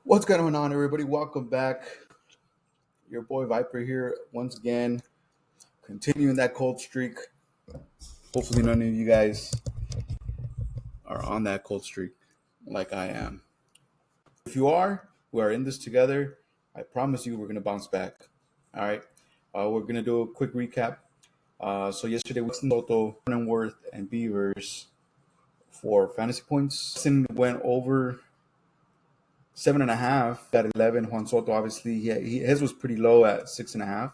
What's going on, everybody? Welcome back. Your boy Viper here once again, continuing that cold streak. Hopefully, none of you guys are on that cold streak like I am. If you are, we are in this together. I promise you, we're going to bounce back. All right. We're going to do a quick recap. So, yesterday, Winston Soto, Worth, and Beavers for fantasy points. Winston went over 7.5, got 11. Juan Soto, obviously, his was pretty low at 6.5. I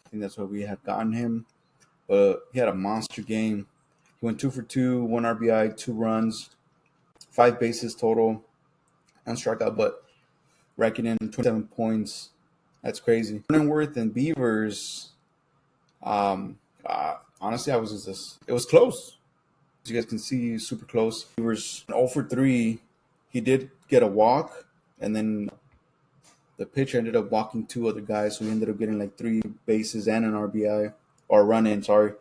think that's why we had gotten him. But he had a monster game. He went 2 for 2, 1 RBI, 2 runs, 5 bases total, and strikeout, but racking in 27 points. That's crazy. Worth and Beavers, honestly, it was close. As you guys can see, super close. Beavers 0 for 3. He did get a walk, and then the pitcher ended up walking 2 other guys, so he ended up getting like 3 bases and an RBI, or run in, sorry.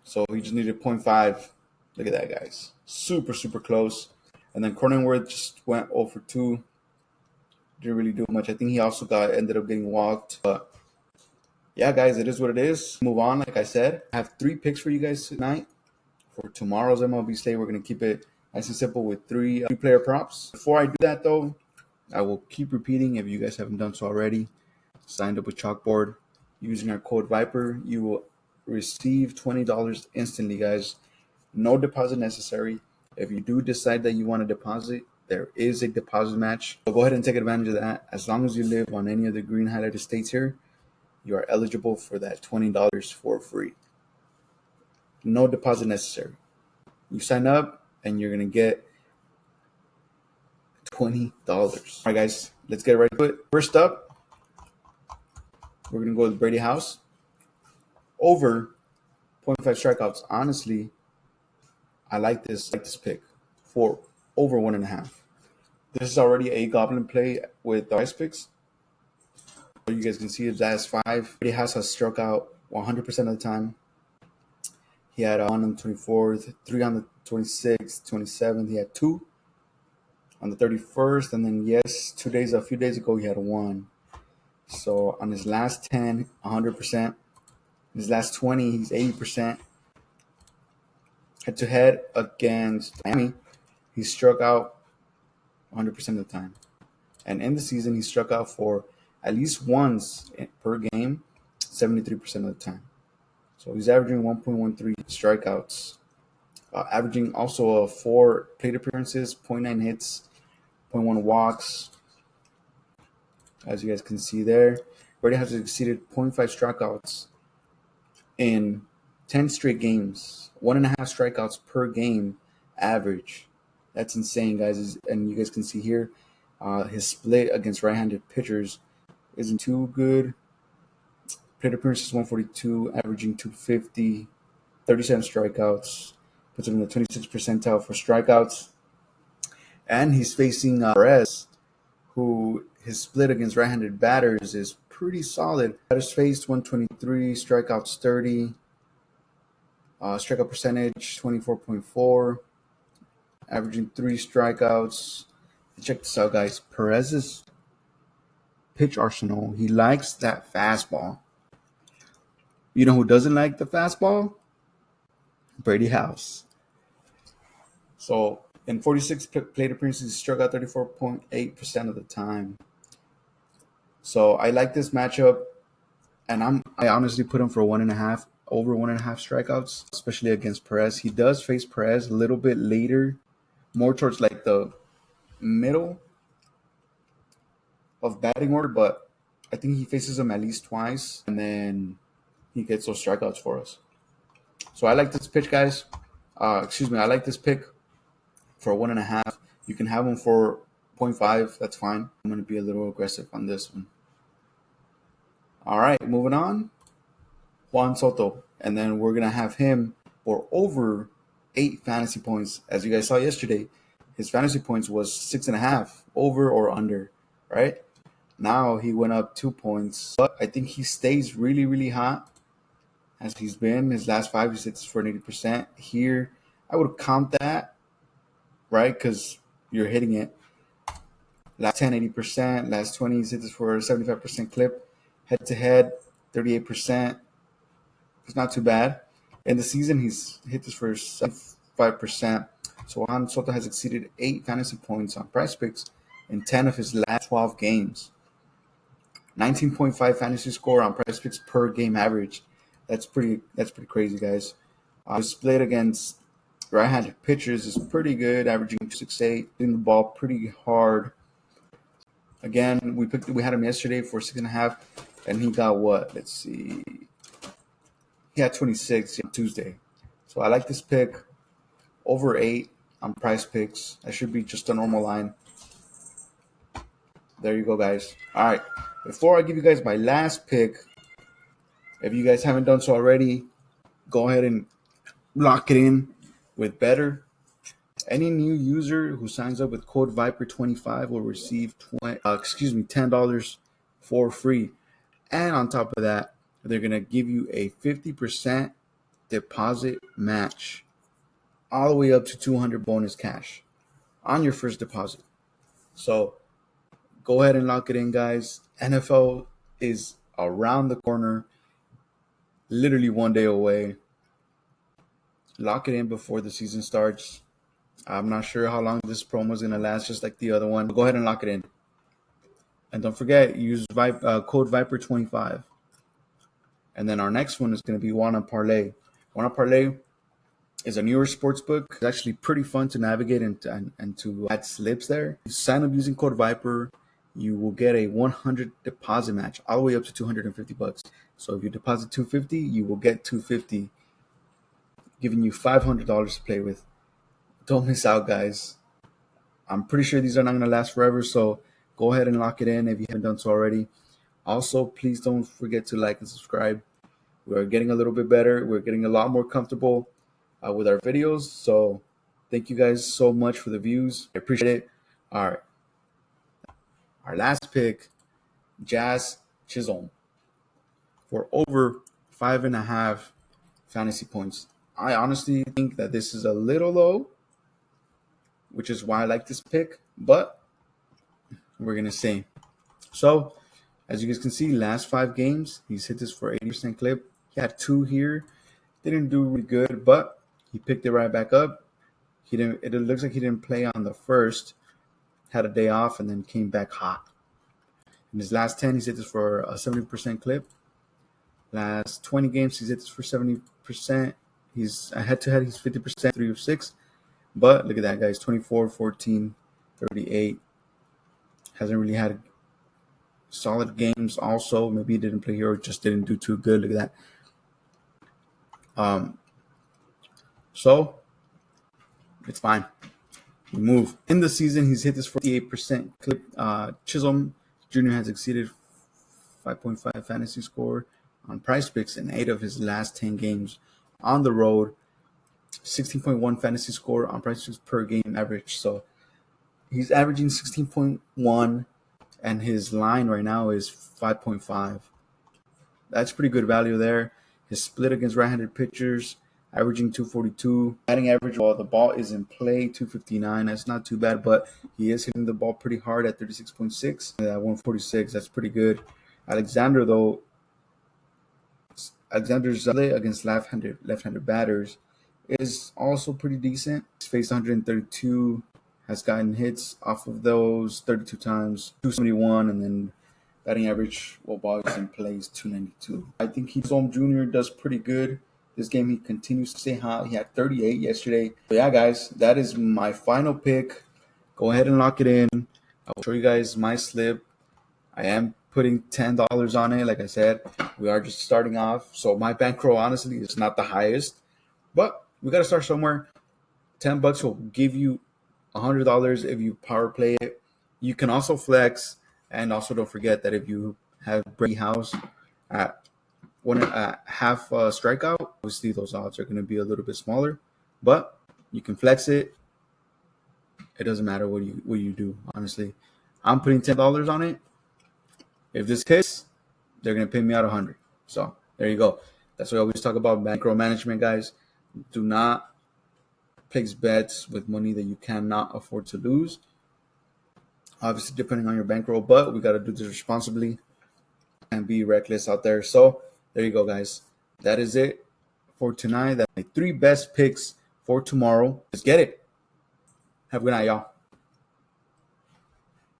So he just needed 0.5. Look at that, guys. Super, super close. And then Cronenworth just went 0 for 2. Didn't really do much. I think he also ended up getting walked. But yeah, guys, it is what it is. Move on, like I said. I have 3 picks for you guys tonight. For tomorrow's MLB slate, we're going to keep it nice and simple with 3 player props. Before I do that, though, I will keep repeating if you guys haven't done so already. Signed up with Chalkboard. Using our code VIPER, you will receive $20 instantly, guys. No deposit necessary. If you do decide that you want to deposit, there is a deposit match. So go ahead and take advantage of that. As long as you live on any of the green highlighted states here, you are eligible for that $20 for free. No deposit necessary. You sign up and you're going to get $20. All right, guys, let's get right to it. First up, we're going to go with Brady House. Over 0.5 strikeouts. Honestly, I like this pick for over 1.5. This is already a goblin play with PrizePicks. You guys can see his last 5. He has struck out 100% of the time. He had 1 on the 24th, 3 on the 26th, 27th. He had 2 on the 31st, and then a few days ago, he had 1. So on his last 10, 100%. His last 20, he's 80%. Head-to-head against Miami, he struck out 100% of the time. And in the season, he struck out for at least once per game, 73% of the time. So he's averaging 1.13 strikeouts, averaging also 4 plate appearances, 0.9 hits, 0.1 walks. As you guys can see there, Brady has exceeded 0.5 strikeouts in 10 straight games, 1.5 strikeouts per game average. That's insane, guys. And you guys can see here, his split against right-handed pitchers isn't too good. Plate appearances 142, averaging 250, 37 strikeouts. Puts him in the 26th percentile for strikeouts. And he's facing Perez, who his split against right-handed batters is pretty solid. Batters faced 123, strikeouts 30, strikeout percentage 24.4, averaging 3 strikeouts. Check this out, guys. Perez's pitch arsenal, he likes that fastball. You know who doesn't like the fastball? Brady House. So in 46 plate appearances, he struck out 34.8% of the time. So I like this matchup, and I honestly put him for 1.5, over 1.5 strikeouts, especially against Perez. He does face Perez a little bit later, more towards like the middle of batting order, but I think he faces him at least twice, and then he gets those strikeouts for us. So I like this pitch, guys. I like this pick for 1.5. You can have him for 0.5. That's fine. I'm going to be a little aggressive on this one. All right, moving on. Juan Soto. And then we're going to have him for over 8 fantasy points. As you guys saw yesterday, his fantasy points was 6.5, over or under, right? Now he went up 2 points. But I think he stays really, really hot as he's been. His last 5, he sits for an 80%. Here, I would count that, right? Because you're hitting it. Last 10, 80%. Last 20, he's hit this for a 75% clip. Head to head, 38%. It's not too bad. In the season, he's hit this for 75%. So Juan Soto has exceeded 8 fantasy points on PrizePicks in 10 of his last 12 games. 19.5 fantasy score on PrizePicks per game average. That's pretty crazy, guys. His split against right-handed pitchers is pretty good, averaging 268, hitting the ball pretty hard. Again, we had him yesterday for 6.5, and he got what? Let's see. He had 26 on Tuesday. So I like this pick over 8 on PrizePicks. That should be just a normal line. There you go, guys. All right. Before I give you guys my last pick, if you guys haven't done so already, go ahead and lock it in with BETR. Any new user who signs up with code Viper25 will receive $10 for free. And on top of that, they're going to give you a 50% deposit match all the way up to $200 bonus cash on your first deposit. So go ahead and lock it in, guys. NFL is around the corner, literally one day away. Lock it in before the season starts. I'm not sure how long this promo is going to last, just like the other one. But go ahead and lock it in. And don't forget, use code Viper25. And then our next one is going to be Wanna Parlay. Wanna Parlay is a newer sports book. It's actually pretty fun to navigate and to add slips there. You sign up using code Viper, you will get a 100 deposit match all the way up to $250. So if you deposit $250, you will get $250, giving you $500 to play with. Don't miss out, guys. I'm pretty sure these are not going to last forever, so go ahead and lock it in if you haven't done so already. Also, please don't forget to like and subscribe. We are getting a little bit better. We're getting a lot more comfortable with our videos, so thank you guys so much for the views. I appreciate it. All right. Our last pick, Jazz Chisholm, for over 5.5 fantasy points. I honestly think that this is a little low, which is why I like this pick, but we're going to see. So, as you guys can see, last 5 games, he's hit this for 80% clip. He had 2 here. Didn't do really good, but he picked it right back up. It looks like he didn't play on the first, had a day off, and then came back hot. In his last 10, he's hit this for a 70% clip. Last 20 games, he's hit this for 70%. He's head-to-head, he's 50%, 3 of 6. But look at that, guys, 24, 14, 38. Hasn't really had solid games also. Maybe he didn't play here or just didn't do too good. Look at that. So it's fine. We move. In the season, he's hit this 48% clip. Chisholm Jr. has exceeded 5.5 fantasy score on PrizePicks in 8 of his last 10 games on the road. 16.1 fantasy score on PrizePicks per game average. So he's averaging 16.1, and his line right now is 5.5. That's pretty good value there. His split against right-handed pitchers, averaging 242. Batting average while the ball is in play, 259. That's not too bad, but he is hitting the ball pretty hard at 36.6. At 146, that's pretty good. Alexander's split against left-handed batters is also pretty decent. He's faced 132, has gotten hits off of those 32 times, 271, and then batting average while ball is in play is 292. I think Chisholm Jr. does pretty good. This game, he continues to stay hot. He had 38 yesterday. So yeah, guys, that is my final pick. Go ahead and lock it in. I'll show you guys my slip. I am putting $10 on it. Like I said, we are just starting off. So my bankroll, honestly, is not the highest. But we got to start somewhere. $10 will give you $100 if you power play it. You can also flex. And also don't forget that if you have Brady House at half strikeout, obviously those odds are going to be a little bit smaller, but you can flex it. It doesn't matter what you do, honestly. I'm putting $10 on it. If this hits, they're going to pay me out $100. So there you go. That's what I always talk about bankroll management, guys. Do not place bets with money that you cannot afford to lose. Obviously, depending on your bankroll, but we got to do this responsibly and be reckless out there. So there you go, guys. That is it for tonight. That's my 3 best picks for tomorrow. Let's get it. Have a good night, y'all.